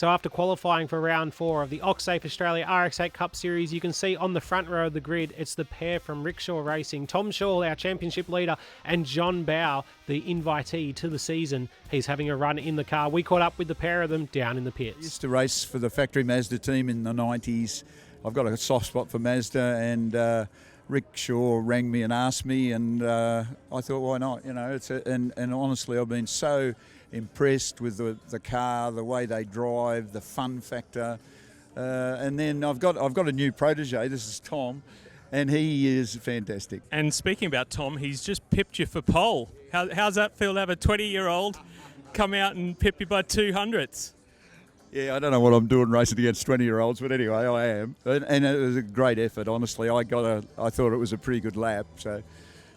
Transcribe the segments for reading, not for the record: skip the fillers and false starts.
So after qualifying for round 4 of the Occsafe Australia RX8 Cup Series, you can see on the front row of the grid, it's the pair from Rickshaw Racing, Tom Shaw, our championship leader, and John Bowe, the invitee to the season. He's having a run in the car. We caught up with the pair of them down in the pits. I used to race for the factory Mazda team in the 90s. I've got a soft spot for Mazda, and Rickshaw rang me and asked me, and I thought, why not? You know, and honestly, I've been so impressed with the car, the way they drive, the fun factor, and then I've got a new protege. This is Tom, and he is fantastic. And speaking about Tom, he's just pipped you for pole. How's that feel to have a 20-year-old come out and pip you by 200ths? Yeah, I don't know what I'm doing racing against 20-year-olds, but anyway, I am, and it was a great effort. Honestly, I thought it was a pretty good lap,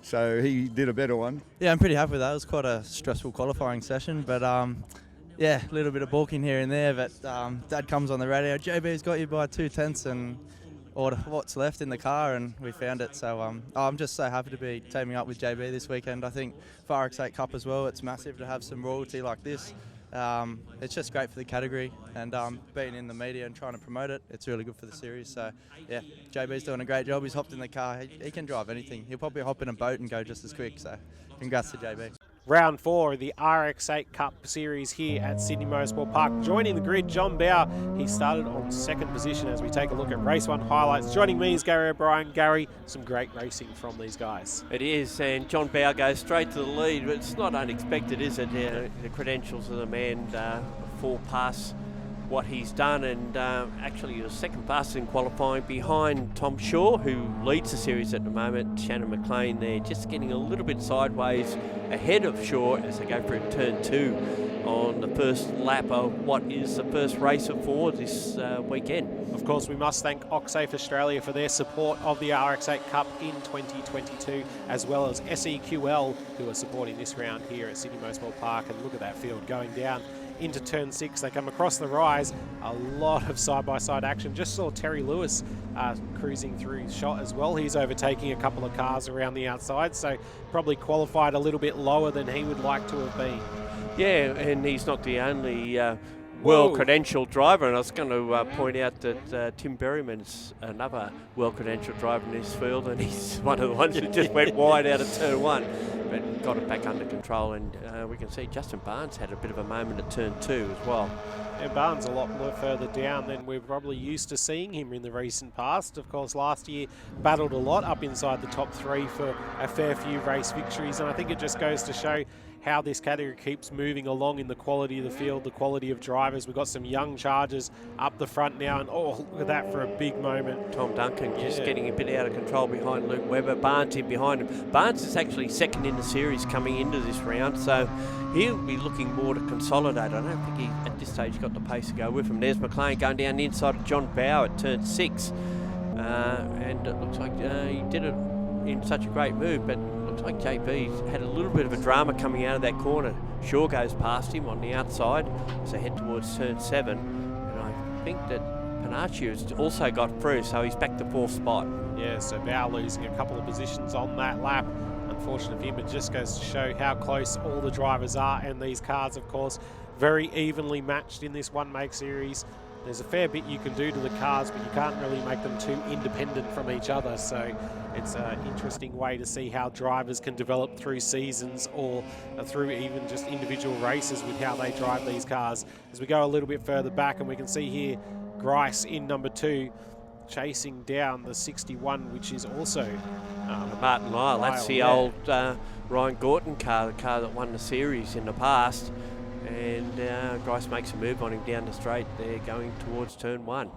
so he did a better one. Yeah, I'm pretty happy with that. It was quite a stressful qualifying session, but yeah, a little bit of balking here and there. But Dad comes on the radio, JB's got you by 2/10 and or what's left in the car, and we found it. So I'm just so happy to be teaming up with JB this weekend. I think for RX8 Cup as well, it's massive to have some royalty like this. It's just great for the category, and being in the media and trying to promote it, it's really good for the series. So yeah, JB's doing a great job. He's hopped in the car. He can drive anything. He'll probably hop in a boat and go just as quick. So congrats to JB. Round 4 of the RX8 Cup Series here at Sydney Motorsport Park. Joining the grid, John Bowe. He started on 2nd position as we take a look at Race 1 highlights. Joining me is Gary O'Brien. Gary, some great racing from these guys. It is, and John Bowe goes straight to the lead. But it's not unexpected, is it? The credentials of the man fall past what he's done, and actually he was second fastest in qualifying behind Tom Shaw, who leads the series at the moment. Shannon McLean there just getting a little bit sideways ahead of Shaw as they go through turn 2 on the first lap of what is the first race of 4 this weekend. Of course, we must thank Occsafe Australia for their support of the RX8 Cup in 2022, as well as SEQL, who are supporting this round here at Sydney Motorsport Park. And look at that field going down into turn 6. They come across the rise. A lot of side-by-side action. Just saw Terry Lewis cruising through his shot as well. He's overtaking a couple of cars around the outside, so probably qualified a little bit lower than he would like to have been. Yeah, and he's not the only well-credentialed driver, and I was going to point out that Tim Berryman's another well-credentialed driver in this field, and he's one of the ones that just went wide out of turn 1, but got it back under control. And we can see Justin Barnes had a bit of a moment at turn 2 as well. Yeah, Barnes a lot more further down than we're probably used to seeing him in the recent past. Of course, last year battled a lot up inside the top 3 for a fair few race victories, and I think it just goes to show how this category keeps moving along in the quality of the field, the quality of drivers. We've got some young chargers up the front now, and oh, look at that for a big moment. Tom Duncan just getting a bit out of control behind Luke Webber. Barnes in behind him. Barnes is actually second in the series coming into this round, so he'll be looking more to consolidate. I don't think he, at this stage, got the pace to go with him. There's McLean going down the inside of John Bowe at turn 6, and it looks like he did it in such a great move, but looks like JB had a little bit of a drama coming out of that corner. Shaw goes past him on the outside as they head towards turn 7, and I think that Panaccia's also got through, so he's back to 4th spot. Yeah, so Bowe losing a couple of positions on that lap. Unfortunate for him, it just goes to show how close all the drivers are, and these cars, of course, very evenly matched in this one-make series. There's a fair bit you can do to the cars, but you can't really make them too independent from each other. So it's an interesting way to see how drivers can develop through seasons or through even just individual races with how they drive these cars. As we go a little bit further back, and we can see here Grice in number 2 chasing down the 61, which is also Martin Lyle. That's the old Ryan Gorton car, the car that won the series in the past. And Grice makes a move on him down the straight there, going towards turn 1.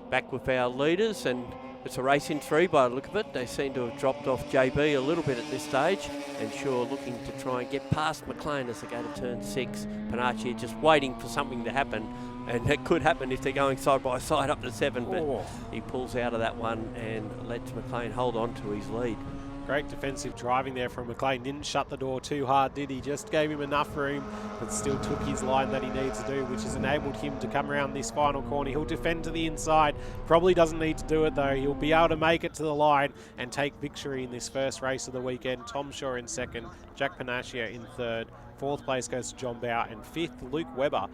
Back with our leaders, and it's a race in 3 by the look of it. They seem to have dropped off JB a little bit at this stage, and Shaw looking to try and get past McLean as they go to turn 6. Panaccia just waiting for something to happen, and it could happen if they're going side by side up to 7, but he pulls out of that one and lets McLean hold on to his lead. Great defensive driving there from McLean. Didn't shut the door too hard, did he? Just gave him enough room, but still took his line that he needs to do, which has enabled him to come around this final corner. He'll defend to the inside. Probably doesn't need to do it, though. He'll be able to make it to the line and take victory in this first race of the weekend. Tom Shaw in 2nd, Jack Panaccia in 3rd. 4th place goes to John Bowe, and 5th, Luke Webber.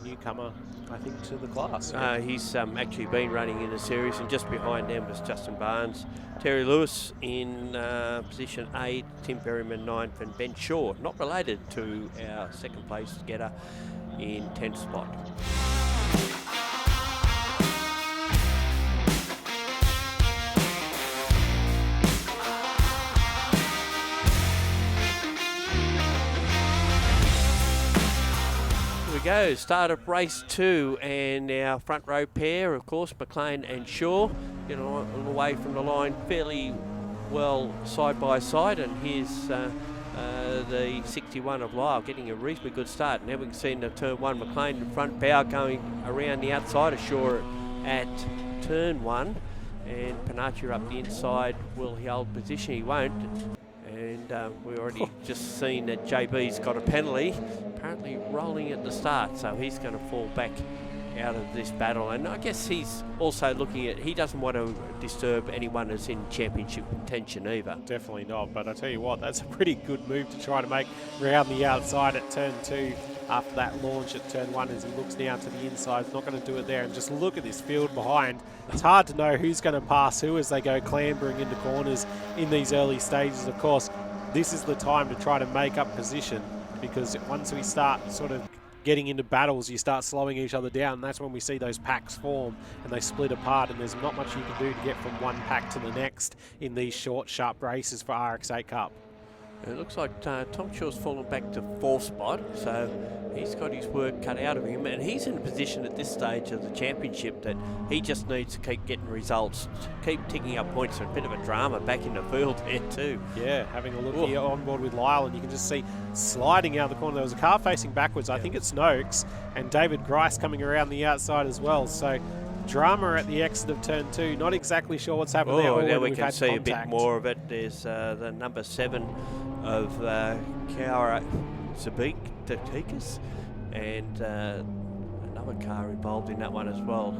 newcomer, I think, to the class. He's actually been running in the series, and just behind them was Justin Barnes. Terry Lewis in position 8, Tim Berryman 9th, and Ben Shaw, not related to our second place getter, in 10th spot. We go, start of race 2, and our front row pair, of course, McLean and Shaw, get away from the line fairly well side by side, and here's the 61 of Lyle getting a reasonably good start. Now we can see in the turn 1, McLean in front, Bow going around the outside of Shaw at turn 1, and Panaccia up the inside. Will he hold position? He won't. And we've already just seen that JB's got a penalty, apparently rolling at the start, so he's going to fall back out of this battle. And I guess he's also looking at, he doesn't want to disturb anyone that's in championship contention either. Definitely not, but I tell you what, that's a pretty good move to try to make around the outside at turn 2 after that launch at turn 1 as he looks now to the inside. He's not going to do it there, and just look at this field behind. It's hard to know who's going to pass who as they go clambering into corners in these early stages. Of course, this is the time to try to make up position, because once we start sort of getting into battles, you start slowing each other down, and that's when we see those packs form and they split apart, and there's not much you can do to get from one pack to the next in these short, sharp races for RX8 Cup. It looks like Tom Shaw's fallen back to 4th spot, so he's got his work cut out of him, and he's in a position at this stage of the championship that he just needs to keep getting results, keep ticking up points. And a bit of a drama back in the field there too. Yeah, having a look here on board with Lyle, and you can just see sliding out the corner. There was a car facing backwards. I think it's Noakes, and David Grice coming around the outside as well. So drama at the exit of turn 2. Not exactly sure what's happened there. Now we can see a bit more of it. There's the number 7 of Kaura Sabik, and another car involved in that one as well.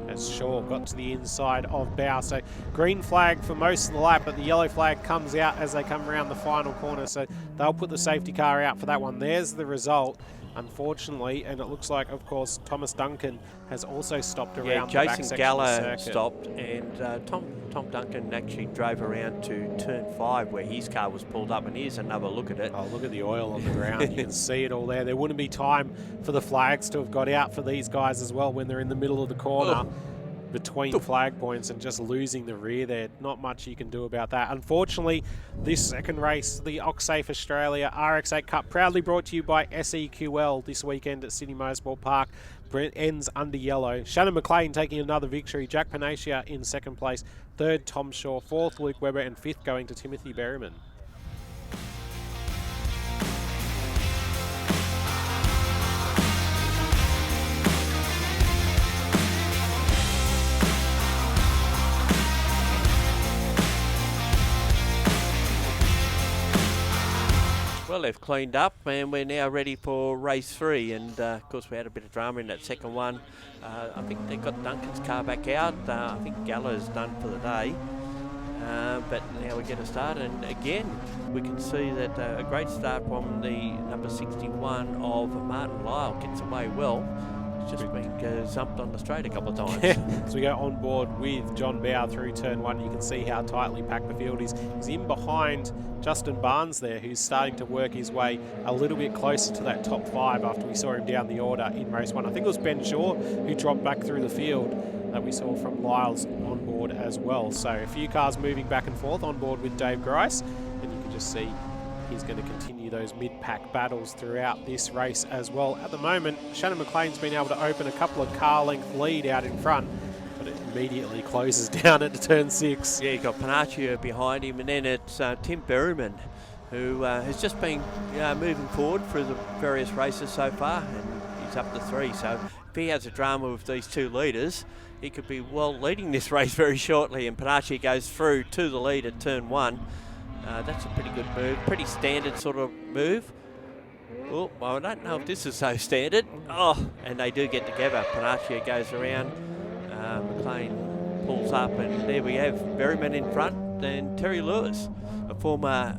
As Shaw got to the inside of Bow. So green flag for most of the lap, but the yellow flag comes out as they come around the final corner. So they'll put the safety car out for that one. There's the result, unfortunately, and it looks like, of course, Thomas Duncan has also stopped around the back Jason section of the Gallo circuit. stopped, and Tom Duncan actually drove around to turn 5 where his car was pulled up, and here's another look at it. Oh, look at the oil on the ground. You can see it all there. There wouldn't be time for the flags to have got out for these guys as well when they're in the middle of the corner between flag points and just losing the rear there. Not much you can do about that. Unfortunately, this second race, the Occsafe Australia RX8 Cup, proudly brought to you by SEQL this weekend at Sydney Motorsport Park, ends under yellow. Shannon McLean taking another victory. Jack Panaccia in second place. Third, Tom Shaw. Fourth, Luke Webber. And fifth going to Timothy Berryman. Well, they've cleaned up, and we're now ready for race 3. And of course, we had a bit of drama in that second one. I think they got Duncan's car back out. I think Gallo's done for the day. But now we get a start, and again, we can see that a great start from the number 61 of Martin Lyle. Gets away well. He's just been zumped on the straight a couple of times. As we go on board with John Bow through turn 1, you can see how tightly packed the field is. He's in behind Justin Barnes there, who's starting to work his way a little bit closer to that top 5 after we saw him down the order in race 1. I think it was Ben Shaw who dropped back through the field that we saw from Lyle's on board as well. So a few cars moving back and forth on board with Dave Grice, and you can just see he's going to continue those mid-pack battles throughout this race as well. At the moment, Shannon McLean's been able to open a couple of car-length lead out in front, but it immediately closes down at turn 6. Yeah, you've got Panaccia behind him, and then it's Tim Berryman, who has just been moving forward through the various races so far, and he's up to 3. So if he has a drama with these two leaders, he could be well leading this race very shortly, and Panaccia goes through to the lead at turn 1. That's a pretty good move, pretty standard sort of move. Oh, well, I don't know if this is so standard. Oh, and they do get together. Panaccia goes around, McLean pulls up, and there we have Berryman in front, and Terry Lewis, a former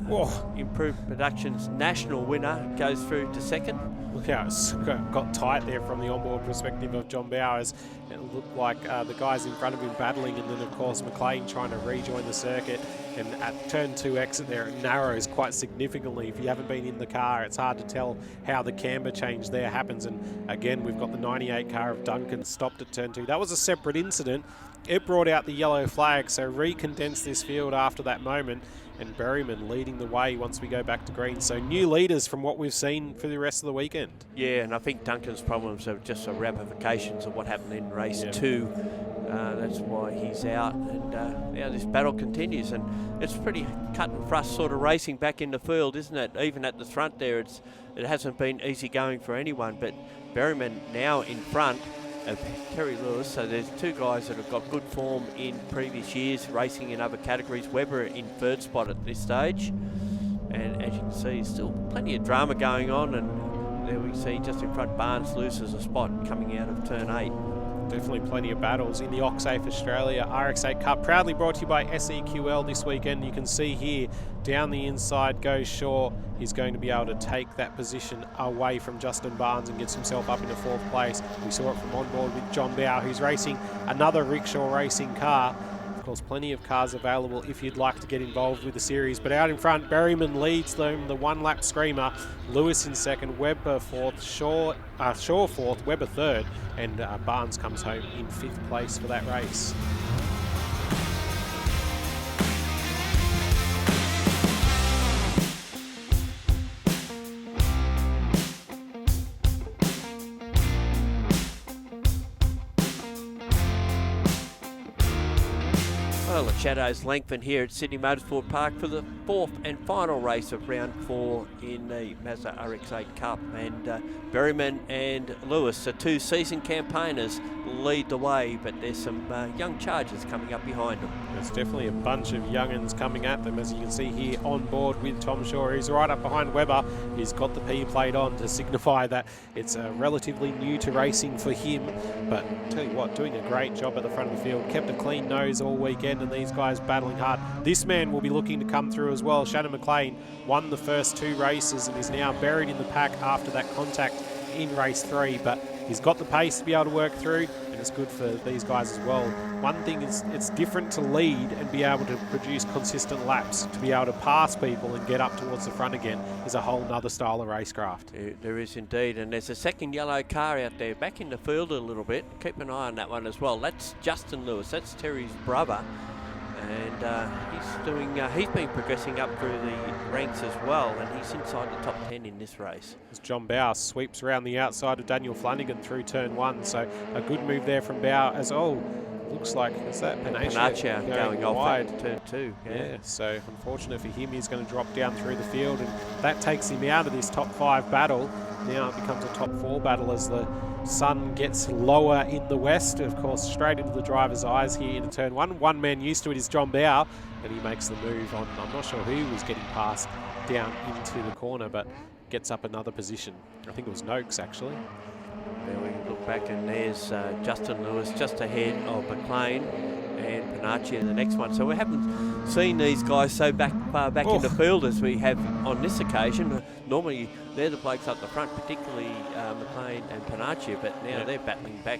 Improved Productions national winner, goes through to second. Look how it's got tight there from the onboard perspective of John Bowers. It looked like the guys in front of him battling, and then of course McLean trying to rejoin the circuit. And at turn 2 exit there, it narrows quite significantly. If you haven't been in the car, it's hard to tell how the camber change there happens. And again, we've got the 98 car of Duncan stopped at turn 2. That was a separate incident. It brought out the yellow flag, so recondensed this field after that moment. And Berryman leading the way once we go back to green. So new leaders from what we've seen for the rest of the weekend. Yeah, and I think Duncan's problems are just the ramifications of what happened in race 2. That's why he's out, and now this battle continues, and it's pretty cut and thrust sort of racing back in the field, isn't it? Even at the front there, it hasn't been easy going for anyone, but Berryman now in front of Terry Lewis, so there's 2 guys that have got good form in previous years racing in other categories. Webber in 3rd spot at this stage, and as you can see, still plenty of drama going on, and there we see just in front Barnes loses a spot coming out of turn 8. Definitely plenty of battles in the Occsafe Australia RX8 Cup, proudly brought to you by SEQL this weekend. You can see here down the inside goes Shaw. He's going to be able to take that position away from Justin Barnes and gets himself up into 4th place. We saw it from on board with John Bow, who's racing another Rickshaw racing car. Of course, plenty of cars available if you'd like to get involved with the series. But out in front, Berryman leads them, the 1-lap screamer. Lewis in 2nd, Webber 4th, Shaw 4th, Webber 3rd, and Barnes comes home in 5th place for that race. Well, the shadows lengthen here at Sydney Motorsport Park for the 4th and final race of round 4 in the Mazda RX8 Cup. And Berryman and Lewis, the 2 seasoned campaigners, lead the way, but there's some young chargers coming up behind them. There's definitely a bunch of young'uns coming at them, as you can see here on board with Tom Shaw. He's right up behind Webber. He's got the P plate on to signify that it's relatively new to racing for him. But tell you what, doing a great job at the front of the field. Kept a clean nose all weekend, and these guys battling hard. This man will be looking to come through as well. Shannon McLean won the first 2 races and is now buried in the pack after that contact in race 3, but he's got the pace to be able to work through, and it's good for these guys as well. One thing is, it's different to lead and be able to produce consistent laps. To be able to pass people and get up towards the front again is a whole nother style of racecraft. There is indeed, and there's a second yellow car out there back in the field a little bit. Keep an eye on that one as well. That's Justin Lewis, that's Terry's brother, and he's been progressing up through the ranks as well, and he's inside the top 10 in this race. As John Bow sweeps around the outside of Daniel Flanagan through turn 1, so a good move there from Bow as looks like, is that Panaccia going off at turn 2. Yeah, so unfortunate for him, he's going to drop down through the field, and that takes him out of this top 5 battle. Now it becomes a top 4 battle as the sun gets lower in the west. Of course, straight into the driver's eyes here into turn 1. One man used to it is John Bow, and he makes the move on. I'm not sure who was getting past down into the corner, but gets up another position. I think it was Noakes, actually. There we look back, and there's Justin Lewis just ahead of McLean and Panaccia the next one. So we haven't seen these guys so far back in the field as we have on this occasion. Normally they're the blokes up the front, particularly McLean and Panaccia, but now they're battling back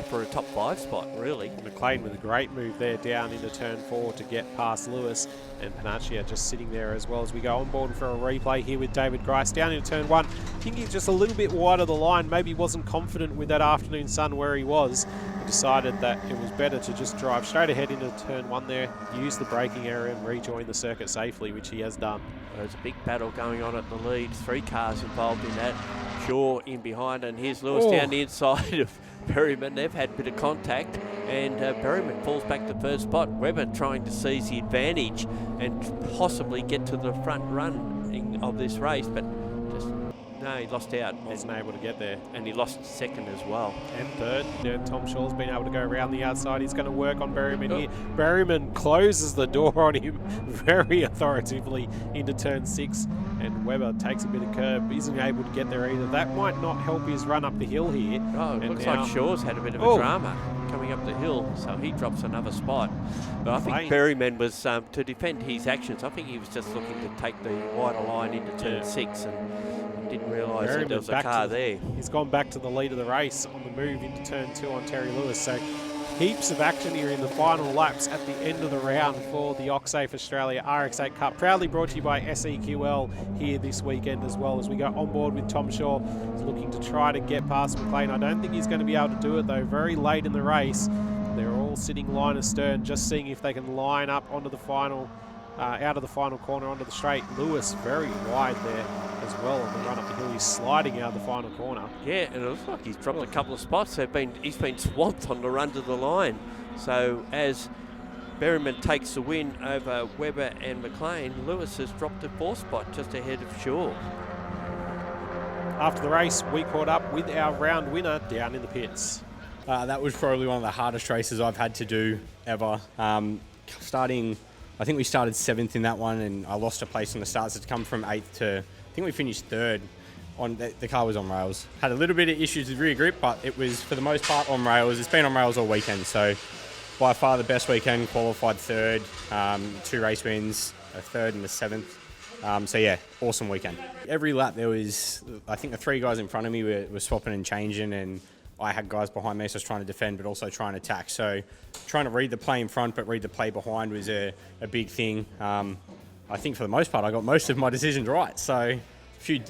for a top 5 spot, really. McLean with a great move there down into turn 4 to get past Lewis, and Panaccia just sitting there as well as we go on board for a replay here with David Grice down into turn 1. I think he's just a little bit wide of the line, maybe wasn't confident with that afternoon sun where he was. He decided that it was better to just drive straight ahead into turn 1 there, use the braking area and rejoin the circuit safely, which he has done. There's a big battle going on at the lead, 3 cars involved in that. Shaw in behind, and here's Lewis down the inside of Berryman. They've had a bit of contact, and Berryman falls back to 1st spot. Webber trying to seize the advantage and possibly get to the front run of this race, but just no, he lost out. Wasn't able to get there. And he lost 2nd as well. And 3rd. Yeah, Tom Shaw's been able to go around the outside. He's going to work on Berryman here. Berryman closes the door on him very authoritatively into turn 6, and Webber takes a bit of curb. Isn't able to get there either. That might not help his run up the hill here. Oh, it looks like Shaw's had a bit of a drama coming up the hill, so he drops another spot. But I think Berryman was, to defend his actions, I think he was just looking to take the wider line into turn 6 and Didn't realise that Merriman there was a back car to the- there. He's gone back to the lead of the race on the move into turn 2 on Terry Lewis. So heaps of action here in the final laps at the end of the round for the Occsafe Australia RX8 Cup. Proudly brought to you by SEQL here this weekend as well, as we go on board with Tom Shaw. He's looking to try to get past McLean. I don't think he's going to be able to do it though. Very late in the race. They're all sitting line astern, just seeing if they can line up onto the final, out of the final corner onto the straight. Lewis very wide there as well on the run up the hill. He's sliding out of the final corner. Yeah, and it looks like he's dropped a couple of spots. He's been swamped on the run to the line. So as Berryman takes the win over Webber and McLean, Lewis has dropped a 4th spot just ahead of Shaw. After the race, we caught up with our round winner down in the pits. That was probably one of the hardest races I've had to do ever. I think we started 7th in that one, and I lost a place on the starts. It's come from 8th to, I think we finished 3rd. The car was on rails. Had a little bit of issues with rear grip, but it was for the most part on rails. It's been on rails all weekend, so by far the best weekend. Qualified 3rd, 2 race wins, a 3rd and a 7th. So yeah, awesome weekend. Every lap there was, I think the 3 guys in front of me were swapping and changing, and I had guys behind me, so I was trying to defend but also trying to attack. So trying to read the play in front but read the play behind was a big thing. I think for the most part I got most of my decisions right. So a few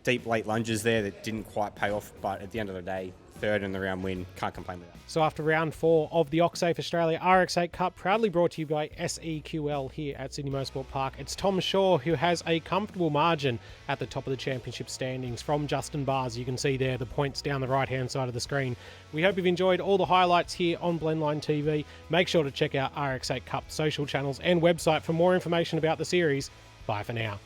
deep late lunges there that didn't quite pay off, but at the end of the day, 3rd in the round win, can't complain with that. So after round 4 of the Occsafe Australia RX8 Cup, proudly brought to you by SEQL here at Sydney Motorsport Park, it's Tom Shaw who has a comfortable margin at the top of the championship standings from Justin Bars. You can see there the points down the right-hand side of the screen. We hope you've enjoyed all the highlights here on Blendline TV. Make sure to check out RX8 Cup social channels and website for more information about the series. Bye for now.